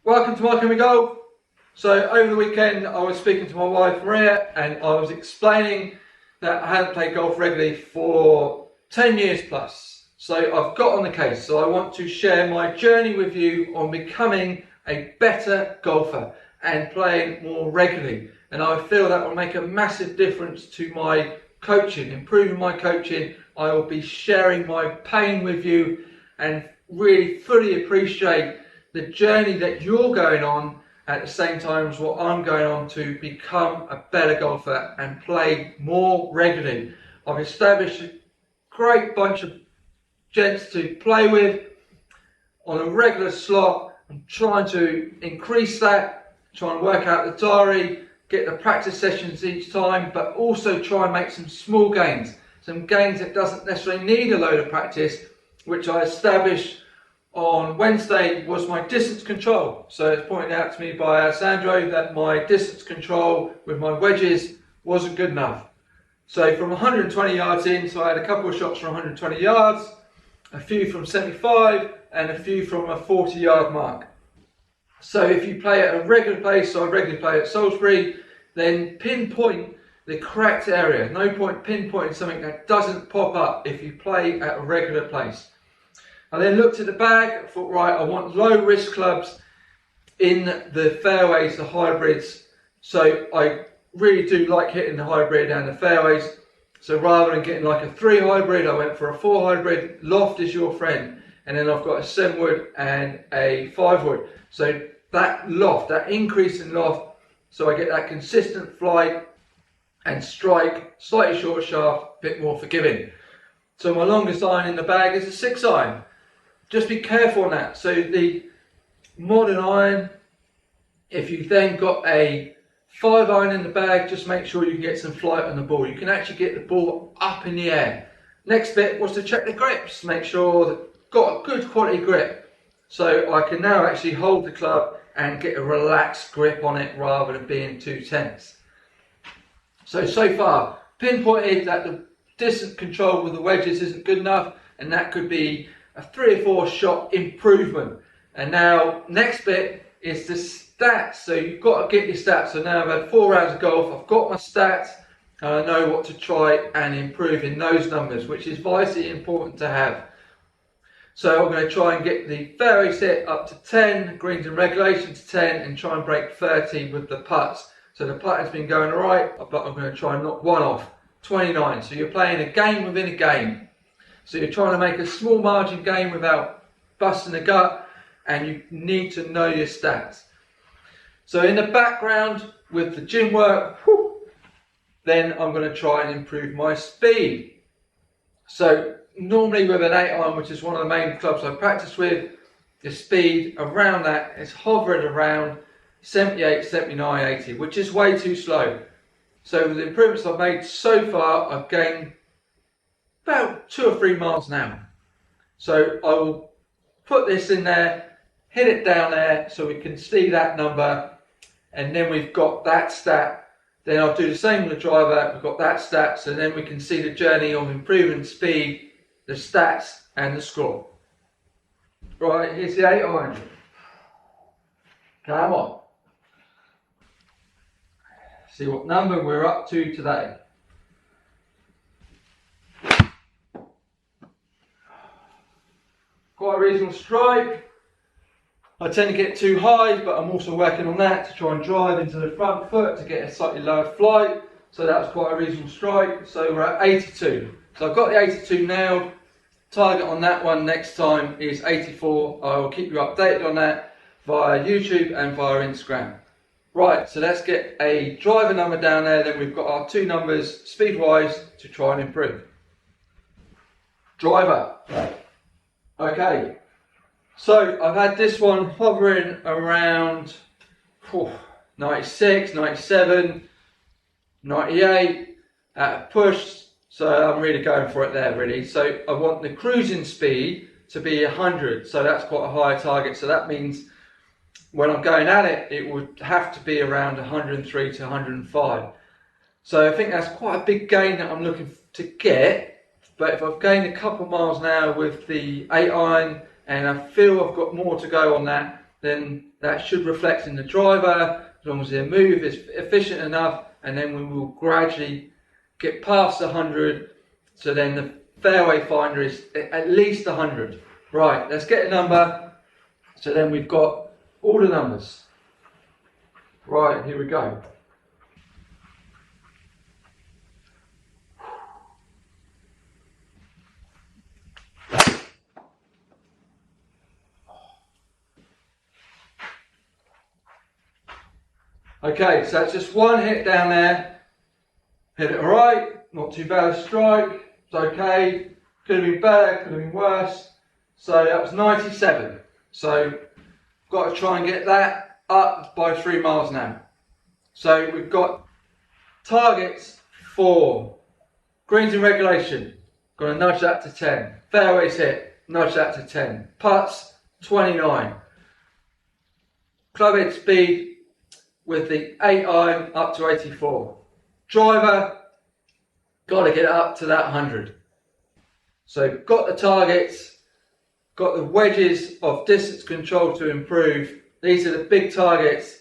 Welcome to My Can We Golf. So over the weekend I was speaking to my wife Maria and I was explaining that I hadn't played golf regularly for 10 years plus. So I've got on the case. So I want to share my journey with you on becoming a better golfer and playing more regularly. And I feel that will make a massive difference to my coaching, improving my coaching. I will be sharing my pain with you and really fully appreciate the journey that you're going on at the same time as what I'm going on to become a better golfer and play more regularly. I've established a great bunch of gents to play with on a regular slot. I'm trying to increase that, trying to work out the diary, get the practice sessions each time, but also try and make some small gains. Some gains that doesn't necessarily need a load of practice, which I established on Wednesday was my distance control. So it's pointed out to me by Sandro that my distance control with my wedges wasn't good enough. So from 120 yards in, so I had a couple of shots from 120 yards, a few from 75 and a few from a 40-yard mark. So if you play at a regular place, so I regularly play at Salisbury, then pinpoint the correct area. No point pinpointing something that doesn't pop up if you play at a regular place. I then looked at the bag, thought, right, I want low risk clubs in the fairways, the hybrids. So I really do like hitting the hybrid and the fairways. So rather than getting like a 3 hybrid, I went for a 4 hybrid. Loft is your friend. And then I've got a 7 wood and a 5 wood. So that loft, that increase in loft, so I get that consistent flight and strike, slightly short shaft, a bit more forgiving. So my longest iron in the bag is a 6 iron. Just be careful on that. So the modern iron, if you've then got a 5 iron in the bag, just make sure you can get some flight on the ball. You can actually get the ball up in the air. Next bit was to check the grips, make sure that I've got a good quality grip. So I can now actually hold the club and get a relaxed grip on it rather than being too tense. So far, pinpointed that the distance control with the wedges isn't good enough, and that could be a 3 or 4 shot improvement. And now next bit is the stats. So you've got to get your stats. So now I've had 4 rounds of golf, I've got my stats and I know what to try and improve in those numbers, which is vitally important to have. So I'm going to try and get the fairway set up to 10, greens and regulation to 10, and try and break 30 with the putts. So the putt has been going alright, but I'm going to try and knock one off, 29. So you're playing a game within a game. So you're trying to make a small margin game without busting the gut, and you need to know your stats. So in the background with the gym work, then I'm going to try and improve my speed. So normally with an 8 iron, which is one of the main clubs I practice with, the speed around that is hovering around 78, 79, 80, which is way too slow. So with the improvements I've made so far, I've gained about 2 or 3 miles an hour. So I will put this in there, hit it down there so we can see that number, and then we've got that stat. Then I'll do the same with the driver, we've got that stat, so then we can see the journey of improving speed, the stats and the score. Right, here's the 8 iron. Come on. See what number we're up to today. Quite a reasonable strike. I tend to get too high, but I'm also working on that to try and drive into the front foot to get a slightly lower flight. So that was quite a reasonable strike. So we're at 82. So I've got the 82 nailed. Target on that one next time is 84. I will keep you updated on that via YouTube and via Instagram. Right, so let's get a driver number down there. Then we've got our 2 numbers speed-wise to try and improve. Driver. Okay, so I've had this one hovering around 96, 97, 98 at a push, so I'm really going for it there really. So I want the cruising speed to be 100, so that's quite a high target. So that means when I'm going at it, it would have to be around 103 to 105. So I think that's quite a big gain that I'm looking to get. But if I've gained a couple miles an hour with the 8 iron and I feel I've got more to go on that, then that should reflect in the driver, as long as their move is efficient enough, and then we will gradually get past 100, so then the fairway finder is at least 100. Right, let's get a number, so then we've got all the numbers. Right, here we go. Okay, so it's just one hit down there. Hit it alright, not too bad a strike, it's okay. Could have been better, could have been worse. So that was 97. So got to try and get that up by 3 miles an hour. So we've got targets for greens in regulation, got to nudge that to 10. Fairways hit, nudge that to 10. Putts, 29. Clubhead speed with the 8 iron up to 84. Driver, got to get it up to that 100. So got the targets, got the wedges of distance control to improve. These are the big targets.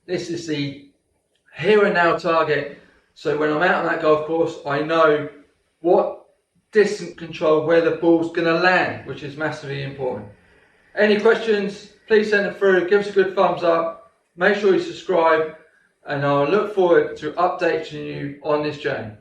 This is the here and now target. So when I'm out on that golf course, I know what distance control, where the ball's going to land, which is massively important. Any questions, please send them through. Give us a good thumbs up. Make sure you subscribe, and I'll look forward to updating you on this journey.